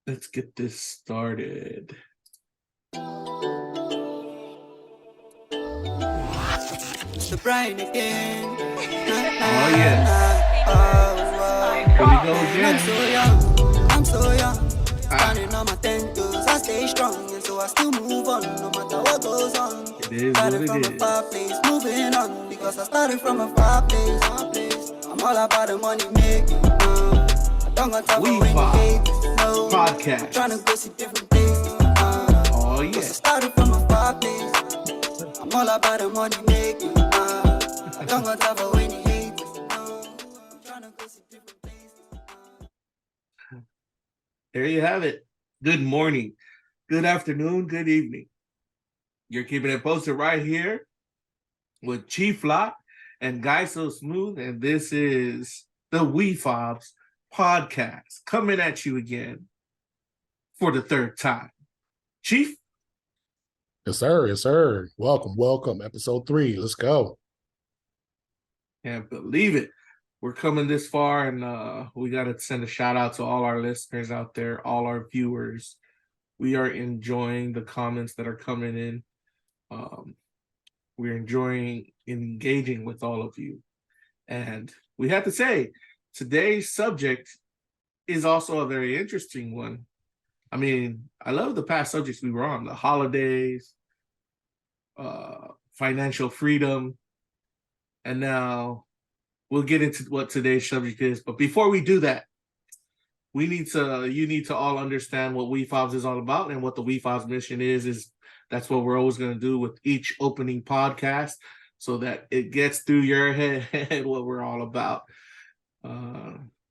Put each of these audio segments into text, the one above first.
Let's get this started. The brain again. Oh, yes. Here we go again. I'm so young. Standing on my 10 toes, I stay strong, and so I still move on, no matter what goes on. It is what Started it from is. a far place, moving on, because I started from a far place. I'm all about the money making. I don't got time for any Wefobz haters, no. Podcasts. Trying to go see different places. Oh, Cause I yes. started from a far place. I'm all about the money making. I don't got time for any haters, no. I'm trying to go see different places. There you have it. Good morning, good afternoon, good evening. You're keeping it posted right here with Chief Lot and Guysosmooth, and this is the Wefobz Podcast coming at you again for the third time. Chief? Yes, sir. Yes, sir. Welcome. Episode 3. Let's go. Can't believe it. We're coming this far, and we got to send a shout out to all our listeners out there, all our viewers. We are enjoying the comments that are coming in. We're enjoying engaging with all of you. And we have to say, today's subject is also a very interesting one. I mean, I love the past subjects we were on, the holidays, financial freedom, and now we'll get into what today's subject is. But before we do that, you need to all understand what Wefobz is all about, and what the Wefobz mission is that's what we're always going to do with each opening podcast, so that it gets through your head what we're all about.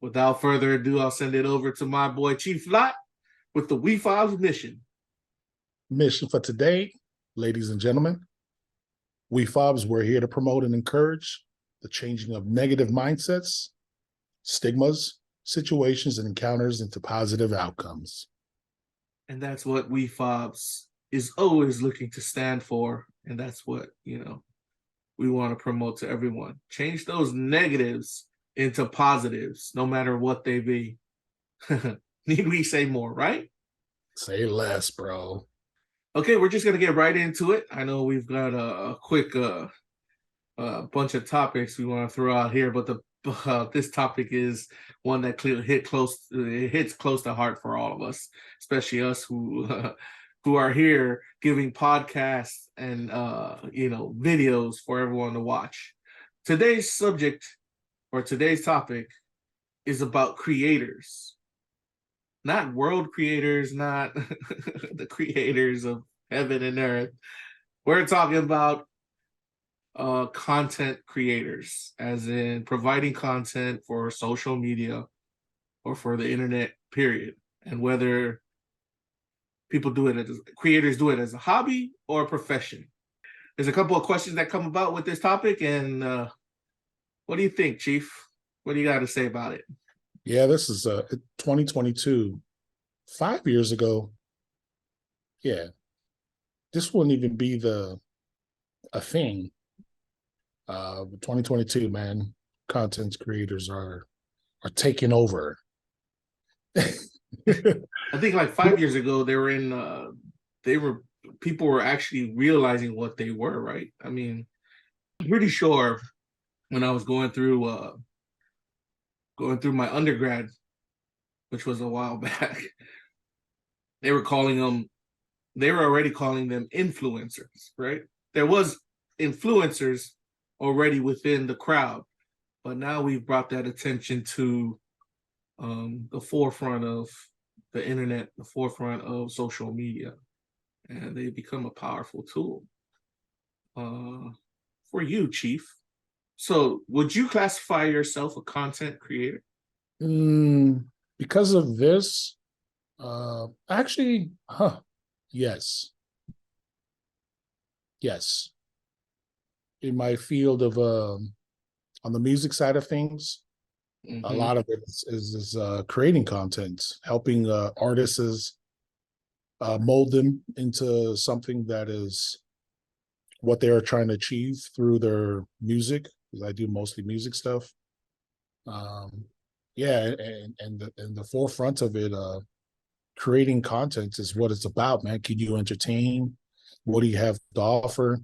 Without further ado, I'll send it over to my boy Chief Lot with the Wefobz mission. Mission for today, ladies and gentlemen. Wefobz, we're here to promote and encourage the changing of negative mindsets, stigmas, situations, and encounters into positive outcomes. And that's what Wefobz is always looking to stand for. And that's what, we want to promote to everyone. Change those negatives into positives, no matter what they be. Need we say more, right? Say less, bro. Okay, we're just going to get right into it. I know we've got a quick bunch of topics we want to throw out here, but this topic is one that hits close to heart for all of us, especially us who are here giving podcasts and videos for everyone to watch. Today's subject, or today's topic, is about creators. Not world creators, not the creators of heaven and earth. We're talking about content creators, as in providing content for social media or for the internet, period. And whether creators do it as a hobby or a profession. There's a couple of questions that come about with this topic, and what do you think, Chief? What do you got to say about it? Yeah, this is 2022. 5 years ago, this wouldn't even be a thing. 2022, man, content creators are taking over. I think like 5 years ago, people were actually realizing what they were, right? I mean, I'm pretty sure when I was going through my undergrad, which was a while back, they were already calling them influencers, right? There was influencers already within the crowd, but now we've brought that attention to the forefront of the internet, the forefront of social media, and they become a powerful tool for you, Chief. So would you classify yourself a content creator? Because of this, actually, yes. In my field of on the music side of things, a lot of it is creating content, helping artists mold them into something that is what they are trying to achieve through their music, because I do mostly music stuff. And the forefront of it, creating content is what it's about, man. Can you entertain? What do you have to offer?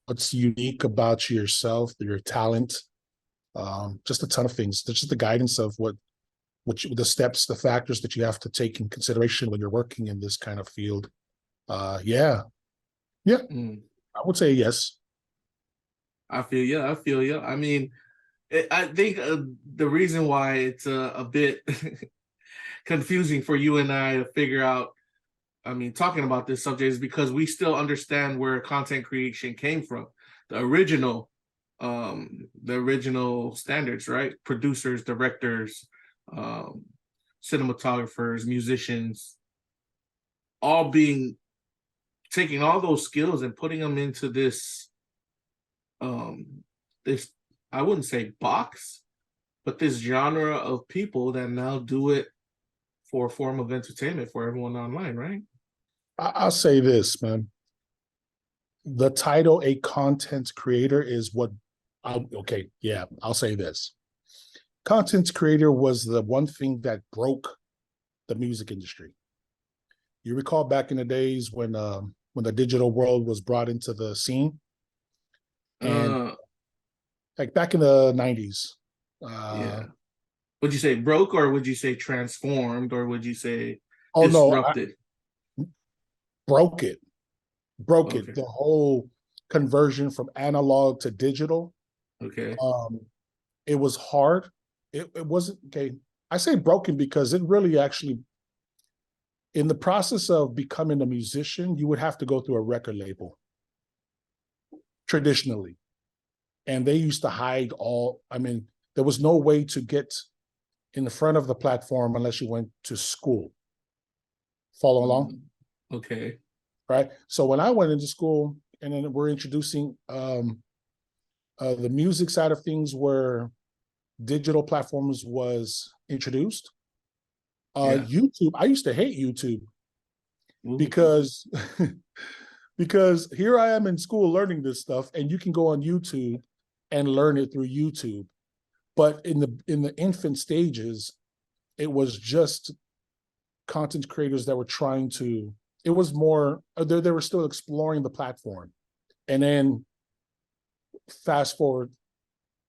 What's unique about yourself, your talent? Just a ton of things. There's just the guidance of the steps, the factors that you have to take in consideration when you're working in this kind of field. Yeah. I would say yes. I feel you. I feel you. I mean, I think the reason why it's a bit confusing for you and I to figure out, I mean, talking about this subject, is because we still understand where content creation came from. The original standards, right? Producers, directors, cinematographers, musicians, all taking all those skills and putting them into this I wouldn't say box, but this genre of people that now do it for a form of entertainment for everyone online, right? I'll say this, man. The title, a content creator, is what I'll say this. Content creator was the one thing that broke the music industry. You recall back in the days when the digital world was brought into the scene, and like back in the 90s. Yeah. Would you say broke, or would you say transformed, or would you say disrupted? Broke it. Okay. The whole conversion from analog to digital. Okay. It was hard. It wasn't okay. I say broken because it really actually, in the process of becoming a musician, you would have to go through a record label traditionally. And they used to hide there was no way to get in the front of the platform unless you went to school. Follow along? Okay. Right. So when I went into school, and then we're introducing the music side of things where digital platforms was introduced. YouTube, I used to hate YouTube because because here I am in school learning this stuff, and you can go on YouTube and learn it through YouTube. But in the infant stages, it was just content creators that were trying to, it was more, they were still exploring the platform. And then fast forward,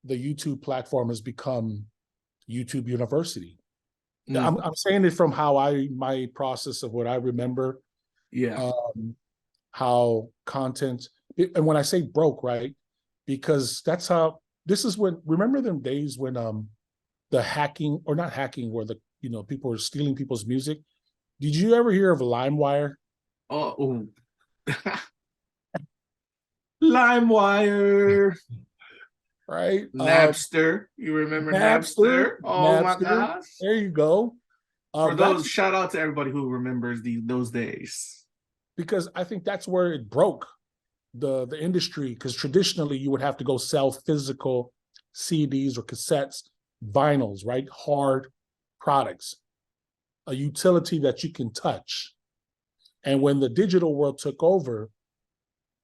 the YouTube platform has become YouTube University. I'm saying it from my process of what I remember. Yeah. How content, and when I say broke, right? Because that's how, this is when, remember them days when the hacking, or not hacking, where people were stealing people's music. Did you ever hear of LimeWire? Oh. LimeWire. Right? Napster. You remember Napster? Oh my gosh. There you go. For those, shout out to everybody who remembers those days. Because I think that's where it broke the industry, because traditionally you would have to go sell physical CDs or cassettes, vinyls, right? Hard products, a utility that you can touch. And when the digital world took over,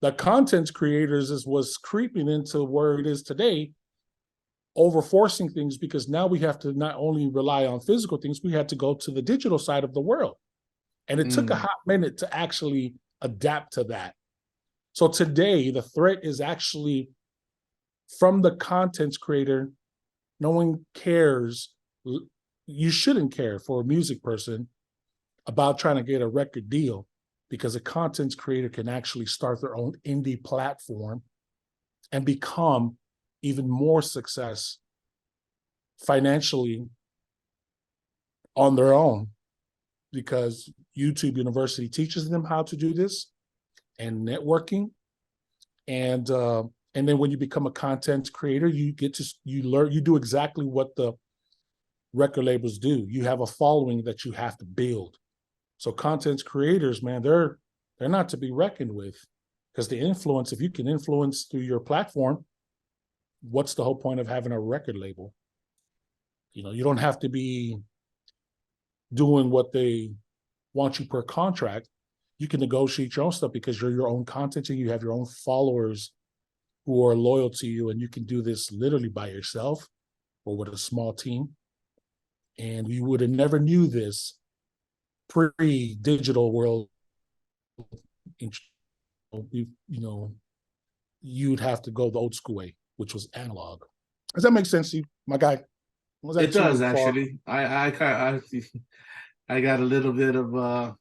the content creators was creeping into where it is today, overforcing things, because now we have to not only rely on physical things, we had to go to the digital side of the world. And it took a hot minute to actually adapt to that. So today, the threat is actually from the content creator. No one cares. You shouldn't care for a music person about trying to get a record deal, because a content creator can actually start their own indie platform and become even more success financially on their own, because YouTube University teaches them how to do this, and networking. And then when you become a content creator, you learn, you do exactly what the record labels do. You have a following that you have to build. So content creators, man, they're not to be reckoned with, because the influence, if you can influence through your platform, what's the whole point of having a record label? You don't have to be doing what they want you per contract. You can negotiate your own stuff because you're your own content and you have your own followers who are loyal to you, and you can do this literally by yourself or with a small team. And you would have never knew this pre-digital world, you know, you'd have to go the old school way, which was analog. Does that make sense to you, my guy? Was that It does too far? actually. I got a little bit of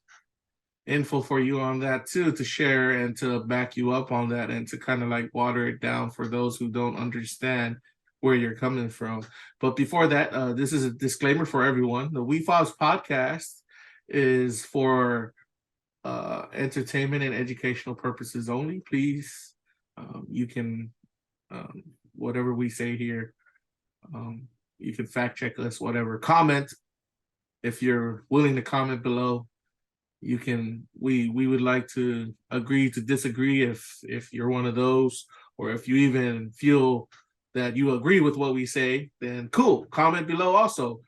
info for you on that too to share and to back you up on that and to kind of like water it down for those who don't understand where you're coming from. But before that, this is a disclaimer for everyone. The Wefobz podcast is for entertainment and educational purposes only. Please, you can whatever we say here, you can fact check us, whatever. Comment if you're willing to comment below. You can. We would like to agree to disagree if you're one of those, or if you even feel that you agree with what we say, then cool. Comment below also.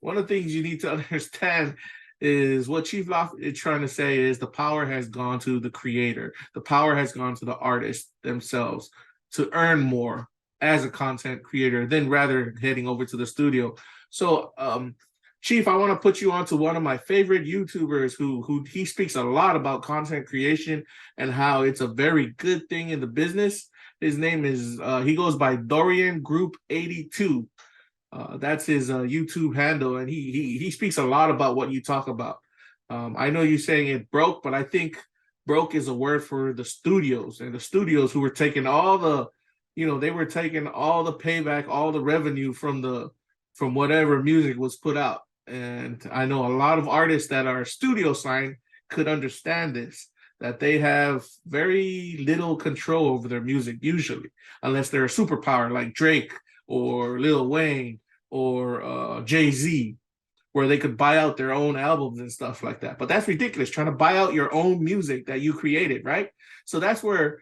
One of the things you need to understand is what Chief Loft is trying to say is the power has gone to the creator. The power has gone to the artists themselves to earn more as a content creator than rather heading over to the studio. So, Chief, I want to put you on to one of my favorite YouTubers who he speaks a lot about content creation and how it's a very good thing in the business. His name is, he goes by Dorian Group 82. That's his YouTube handle, and he speaks a lot about what you talk about. I know you're saying it broke, but I think broke is a word for the studios, and the studios who were taking all the, they were taking all the payback, all the revenue from whatever music was put out. And I know a lot of artists that are studio signed could understand this, that they have very little control over their music usually, unless they're a superpower like Drake or Lil Wayne or Jay-Z, where they could buy out their own albums and stuff like that. But that's ridiculous, trying to buy out your own music that you created, right? So that's where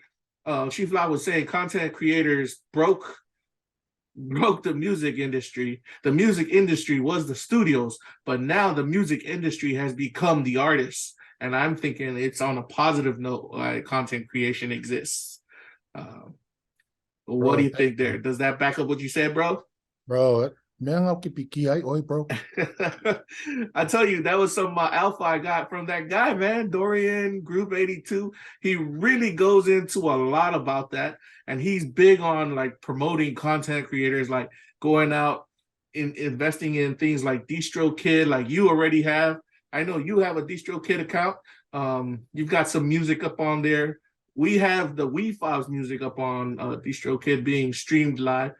Chief Law was saying content creators broke the music industry. The music industry was the studios, but now the music industry has become the artists. And I'm thinking it's on a positive note, like content creation exists. What do you think there? Does that back up what you said, bro? Bro, bro. I tell you, that was some alpha I got from that guy, man. Dorian Group 82. He really goes into a lot about that. And he's big on like promoting content creators, like going out investing in things like DistroKid, like you already have. I know you have a DistroKid account. You've got some music up on there. We have the Wefobz music up on DistroKid being streamed live.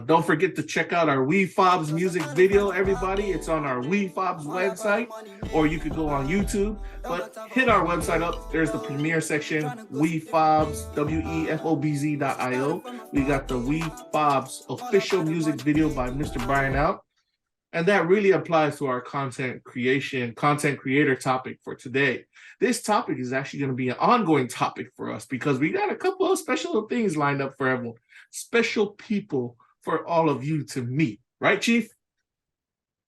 Don't forget to check out our Wefobz music video, everybody. It's on our Wefobz website, or you could go on YouTube. But hit our website up. There's the premiere section, Wefobz, Wefobz.io. We got the Wefobz official music video by Mr. Brian Out. And that really applies to our content creator topic for today. This topic is actually going to be an ongoing topic for us because we got a couple of special things lined up for everyone. Special people for all of you to meet. Right, Chief?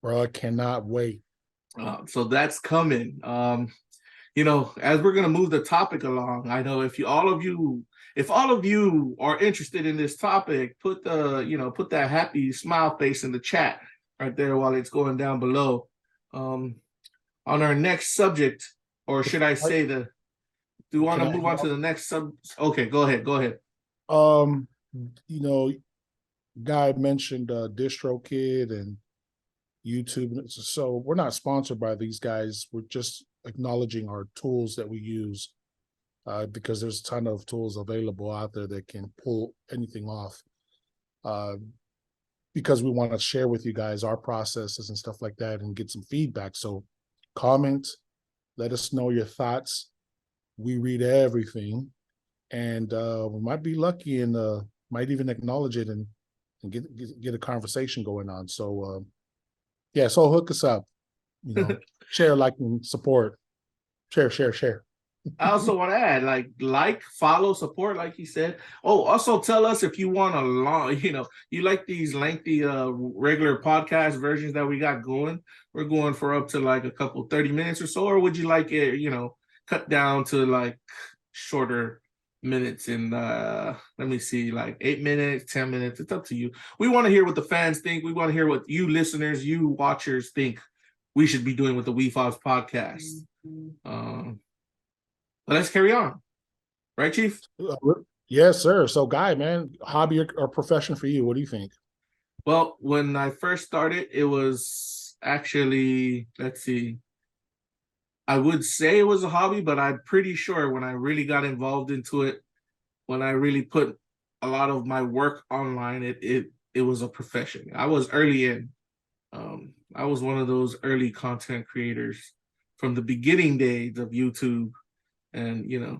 Bro, I cannot wait. So that's coming. As we're going to move the topic along, I know if all of you are interested in this topic, put that happy smile face in the chat right there while it's going down below. On our next subject, or should I say do you want to move on to the next sub? Okay, go ahead. Guy mentioned DistroKid and YouTube. So we're not sponsored by these guys. We're just acknowledging our tools that we use because there's a ton of tools available out there that can pull anything off. Because we want to share with you guys our processes and stuff like that and get some feedback. So comment, let us know your thoughts. We read everything, and we might be lucky and might even acknowledge it and get a conversation going on. So so hook us up, share, like, and support. Share. I also want to add, like, follow, support, like you said. Oh, also tell us if you want a long, you like these lengthy regular podcast versions that we got going. We're going for up to like a couple 30 minutes or so, or would you like it, cut down to like shorter minutes in let me see, like 8 minutes, 10 minutes. It's up to you. We want to hear what the fans think. We want to hear what you listeners, you watchers think we should be doing with the Wefobz podcast. But let's carry on. Right, Chief? Yes, sir. So, Guy, man, hobby or profession for you? What do you think? Well, when I first started, it was actually, let's see, I would say it was a hobby, but I'm pretty sure when I really got involved into it, when I really put a lot of my work online, it was a profession. I was early in. I was one of those early content creators from the beginning days of YouTube. And, you know,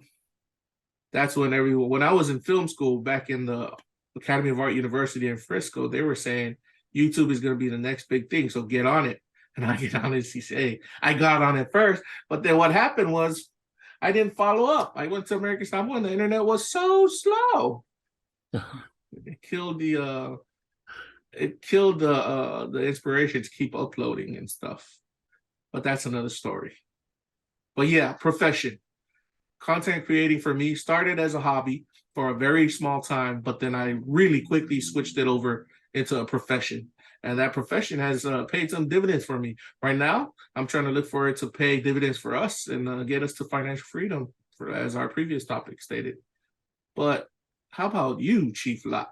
that's when when I was in film school back in the Academy of Art University in Frisco, they were saying YouTube is going to be the next big thing. So get on it. And I can honestly say I got on it first. But then what happened was I didn't follow up. I went to American Samoa and the internet was so slow. It killed the inspiration to keep uploading and stuff. But that's another story. But yeah, profession. Content creating for me started as a hobby for a very small time, but then I really quickly switched it over into a profession. And that profession has paid some dividends for me. Right now, I'm trying to look for it to pay dividends for us and get us to financial freedom, as our previous topic stated. But how about you, Chief Lot?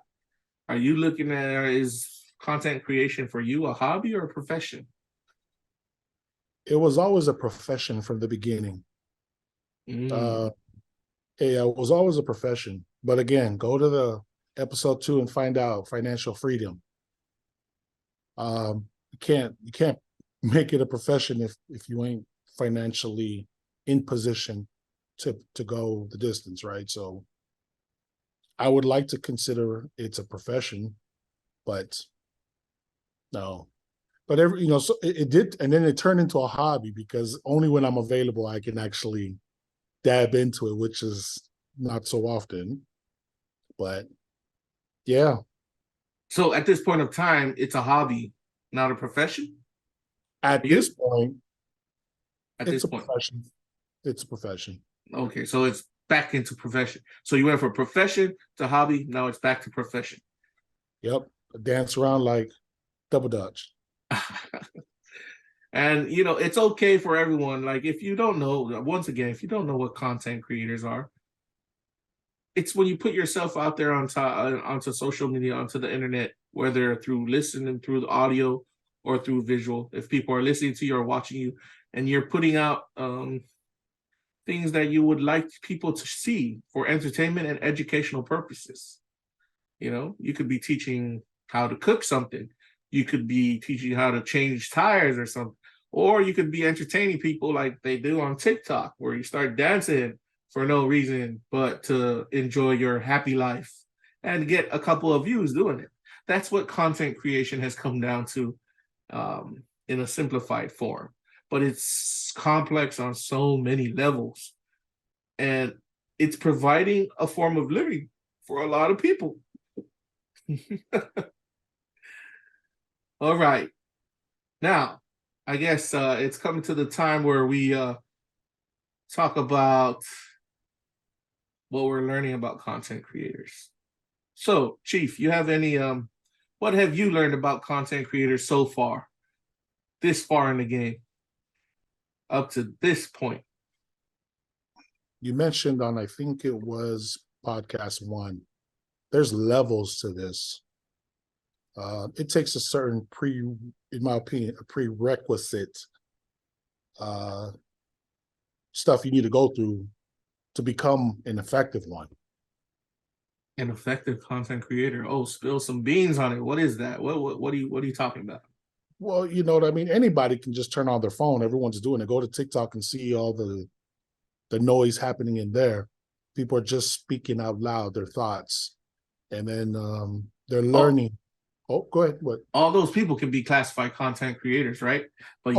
Are you looking at, is content creation for you a hobby or a profession? It was always a profession from the beginning. Yeah, it was always a profession. But again, go to the episode 2 and find out financial freedom. You can't make it a profession if you ain't financially in position to go the distance, right? So I would like to consider it's a profession, but no. But so it did, and then it turned into a hobby because only when I'm available I can actually dab into it, which is not so often. But yeah. So at this point of time, it's a hobby, not a profession? At this point, it's a profession. It's a profession. Okay, so it's back into profession. So you went from profession to hobby, now it's back to profession. Yep. I dance around like double dutch. And, it's okay for everyone. Like, if you don't know, once again, if you don't know what content creators are, it's when you put yourself out there onto social media, onto the internet, whether through listening through the audio or through visual. If people are listening to you or watching you, and you're putting out things that you would like people to see for entertainment and educational purposes. You could be teaching how to cook something. You could be teaching how to change tires or something. Or you could be entertaining people like they do on TikTok, where you start dancing for no reason but to enjoy your happy life and get a couple of views doing it. That's what content creation has come down to in a simplified form. But it's complex on so many levels. And it's providing a form of living for a lot of people. All right. Now, I guess it's coming to the time where we talk about what we're learning about content creators. So, Chief, you have any, what have you learned about content creators so far, this far in the game, up to this point? You mentioned on, I think it was podcast 1, there's levels to this. It takes a certain in my opinion, a prerequisite stuff you need to go through to become an effective one. An effective content creator. Oh, spill some beans on it. What is that? What are you talking about? Well, you know what I mean? Anybody can just turn on their phone. Everyone's doing it. Go to TikTok and see all the noise happening in there. People are just speaking out loud their thoughts. And then they're learning. Oh, go ahead. What? All those people can be classified content creators, right? But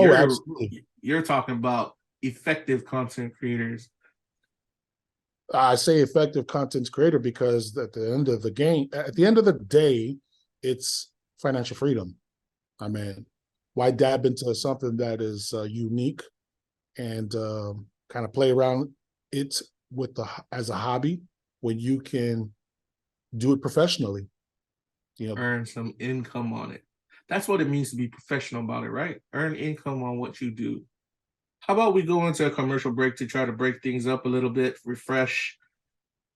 you're talking about effective content creators. I say effective content creator because at the end of the day, it's financial freedom. I mean, why dab into something that is unique and kind of play around it as a hobby when you can do it professionally? Earn some income on it. That's what it means to be professional about it, right? Earn income on what you do. How about we go into a commercial break to try to break things up a little bit, refresh,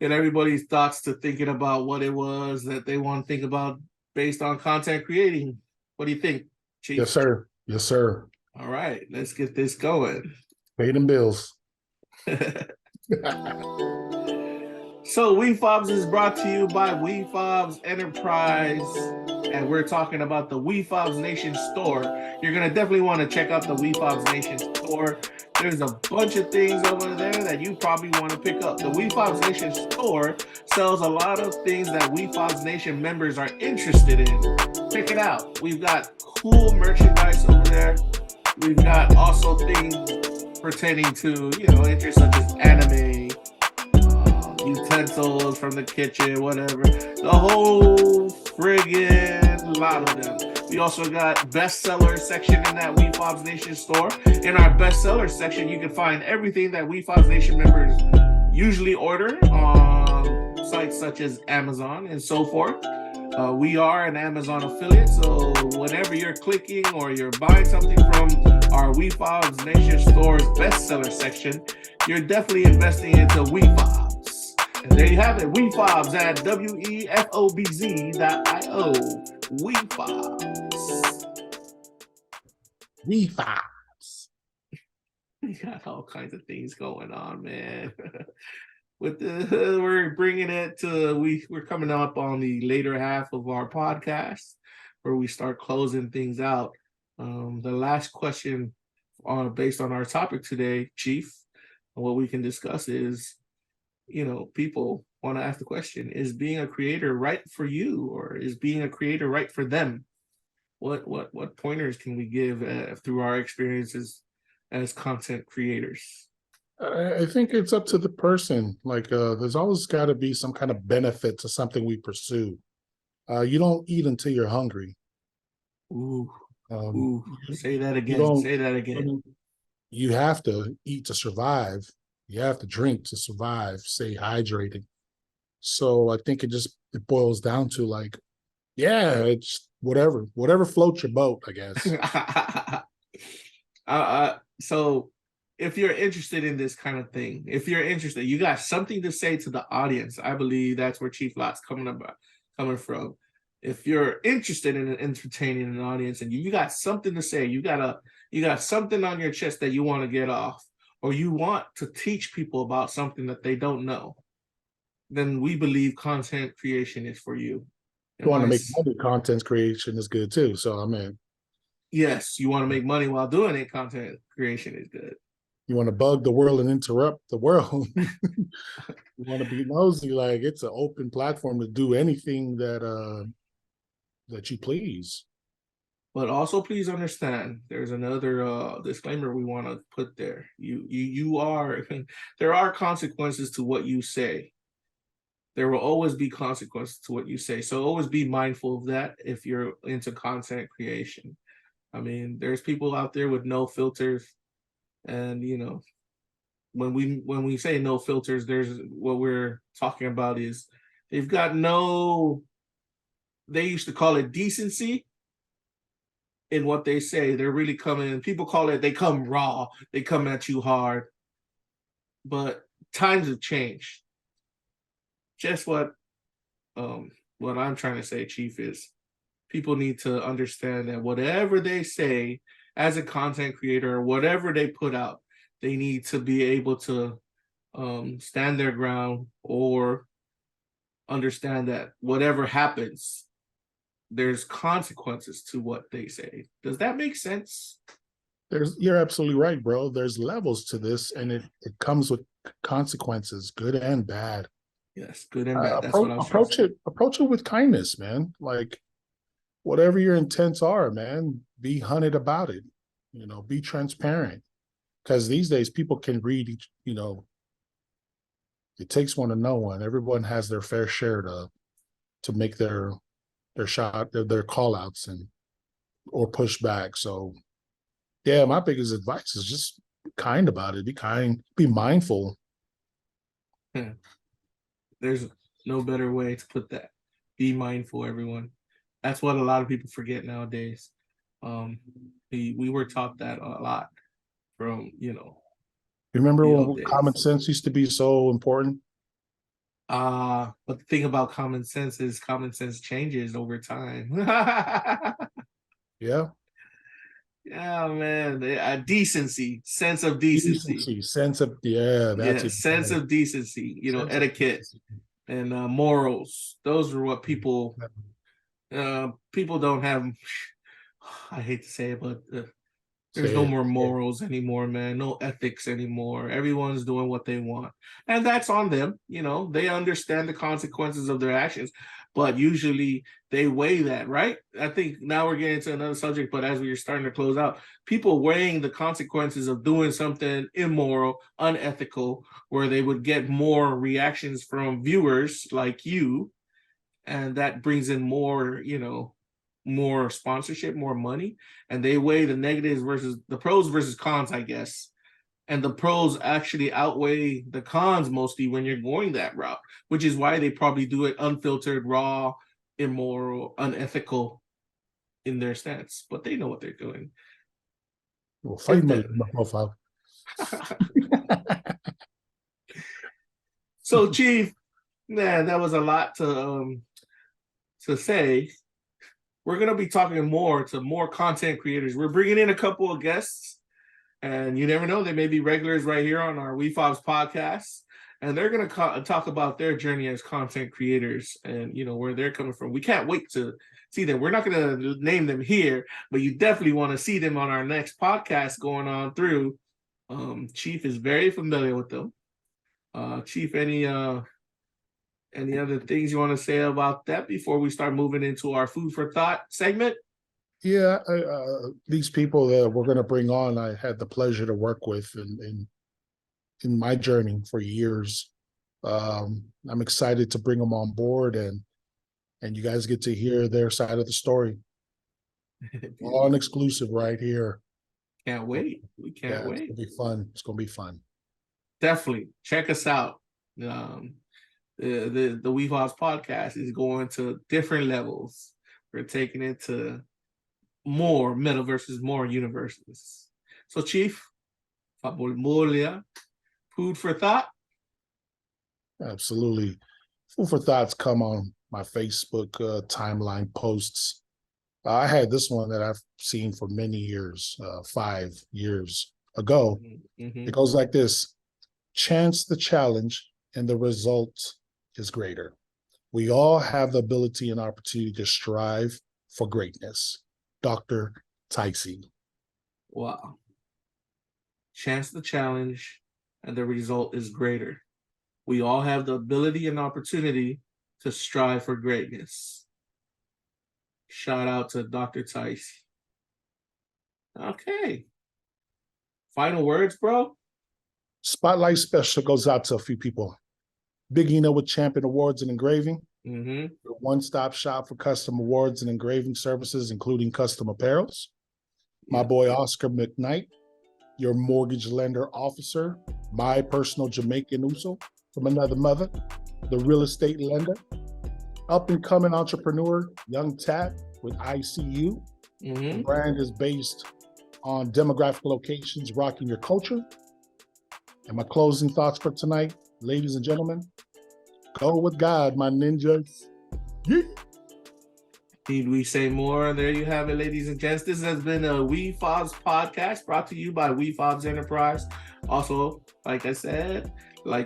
get everybody's thoughts to thinking about what it was that they want to think about based on content creating. What do you think, Chief? Yes, sir. Yes, sir. All right, let's get this going. Pay them bills. So Wefobz is brought to you by Wefobz Enterprise, and we're talking about the Wefobz Nation store. You're gonna definitely want to check out the Wefobz Nation store. There's a bunch of things over there that you probably want to pick up. The Wefobz Nation store sells a lot of things that Wefobz Nation members are interested in. Check it out. We've got cool merchandise over there. We've got also things pertaining to, interests such as anime, utensils from the kitchen, whatever. The whole friggin' lot of them. We also got bestseller section in that Wefobz Nation store. In our bestseller section, you can find everything that Wefobz Nation members usually order on sites such as Amazon and so forth. We are an Amazon affiliate, so whenever you're clicking or you're buying something from our Wefobz Nation store's bestseller section, you're definitely investing into Wefobz. And there you have it, Wefobz at wefobz.io. Wefobz. Wefobz. We got all kinds of things going on, man. We're bringing it to we're coming up on the later half of our podcast where we start closing things out. The last question based on our topic today, Chief, what we can discuss is, people want to ask the question, is being a creator right for you, or is being a creator right for them? What pointers can we give through our experiences as content creators? I think it's up to the person. Like, there's always got to be some kind of benefit to something we pursue. You don't eat until you're hungry. Ooh, say that again. Say that again. You have to eat to survive. You have to drink to survive, stay hydrated. So I think it boils down to it's whatever floats your boat, I guess. So if you're interested in this kind of thing, if you're interested, you got something to say to the audience. I believe that's where Chief Lot's coming from. If you're interested in entertaining an audience and you got something to say, you got something on your chest that you want to get off, or you want to teach people about something that they don't know, then we believe content creation is for you. You want to make money, content creation is good too. So yes, you want to make money while doing it, content creation is good. You want to bug the world and interrupt the world. You want to be nosy, it's an open platform to do anything that you please. But also, please understand, there's another disclaimer we want to put there. There are consequences to what you say. There will always be consequences to what you say. So always be mindful of that if you're into content creation. I mean, there's people out there with no filters. And when we say no filters, there's what we're talking about is they've got they used to call it decency in what they say. They're really coming, people call it, they come raw, they come at you hard. But times have changed. Just what I'm trying to say, Chief, is people need to understand that whatever they say as a content creator, or whatever they put out, they need to be able to stand their ground, or understand that whatever happens, there's consequences to what they say. Does that make sense? You're absolutely right, bro. There's levels to this, and it comes with consequences, good and bad. Yes, good and bad. Approach it with kindness, man. Whatever your intents are, man, be hunted about it. Be transparent. Because these days people can read it takes one to know one. Everyone has their fair share to make their shot, their call outs or push back. So yeah, my biggest advice is just be kind about it. Be kind, be mindful. There's no better way to put that. Be mindful, everyone. That's what a lot of people forget nowadays. We were taught that a lot from, You remember the when old days. common sense used to be so important? But the thing about common sense is common sense changes over time. Yeah. Yeah, man. Decency, sense of decency. Sense of, yeah, that's Yeah, it. sense of decency, Sense of etiquette decency. and morals. Those are what people don't have. I hate to say it, but there's Say no it. more morals anymore, man. No ethics anymore. Everyone's doing what they want. And that's on them. They understand the consequences of their actions, but usually they weigh that, right? I think now we're getting to another subject, but as we are starting to close out, people weighing the consequences of doing something immoral, unethical, where they would get more reactions from viewers like you, and that brings in more, more sponsorship, more money, and they weigh the negatives versus the pros versus cons, I guess. And the pros actually outweigh the cons mostly when you're going that route, which is why they probably do it unfiltered, raw, immoral, unethical in their stance. But they know what they're doing. Well, find my profile. So, Chief, man, that was a lot to say. We're going to be talking to more content creators. We're bringing in a couple of guests, and you never know, they may be regulars right here on our Wefobz Podcasts, and they're going to talk about their journey as content creators and, where they're coming from. We can't wait to see them. We're not going to name them here, but you definitely want to see them on our next podcast going on through. Chief is very familiar with them. Chief, any other things you want to say about that before we start moving into our food for thought segment? Yeah, these people that we're going to bring on, I had the pleasure to work with in my journey for years. I'm excited to bring them on board, and you guys get to hear their side of the story. All an exclusive right here. Can't wait. We can't wait. It's gonna be fun. It's gonna be fun. Definitely check us out. The Wefobz podcast is going to different levels. We're taking it to more metaverses, more universes. So, Chief, food for thought. Absolutely. Food for thoughts come on my Facebook timeline posts. I had this one that I've seen for many years, 5 years ago. Mm-hmm. It goes like this: chance the challenge and the result is greater. We all have the ability and opportunity to strive for greatness. Dr. Ticey. Wow. Chance the challenge and the result is greater. We all have the ability and opportunity to strive for greatness. Shout out to Dr. Ticey. Okay. Final words, bro? Spotlight special goes out to a few people. Big Eno with Champion Awards and Engraving. Mm-hmm. Your one-stop shop for custom awards and engraving services, including custom apparels. My boy Oscar McKnight, your mortgage lender officer. My personal Jamaican Uso from another mother. The real estate lender. Up-and-coming entrepreneur, Young Tat with ICU. Mm-hmm. The brand is based on demographic locations rocking your culture. And my closing thoughts for tonight, ladies and gentlemen, go with God, my ninjas. Yeah. Need we say more? There you have it, ladies and gents. This has been a Wefobz podcast brought to you by Wefobz Enterprise. Also, like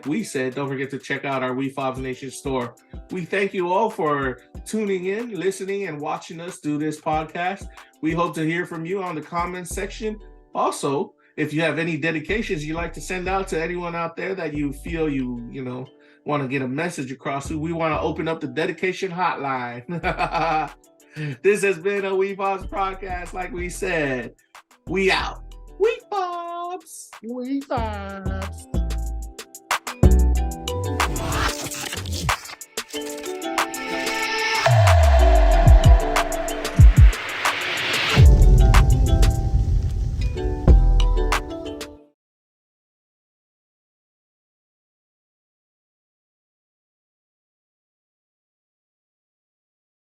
we said, don't forget to check out our Wefobz Nation store. We thank you all for tuning in, listening, and watching us do this podcast. We hope to hear from you on the comments section. Also, if you have any dedications you'd like to send out to anyone out there that you feel you want to get a message across to, we want to open up the dedication hotline. This has been a Wefobz podcast. Like we said, we out. Wefobz. Wefobz.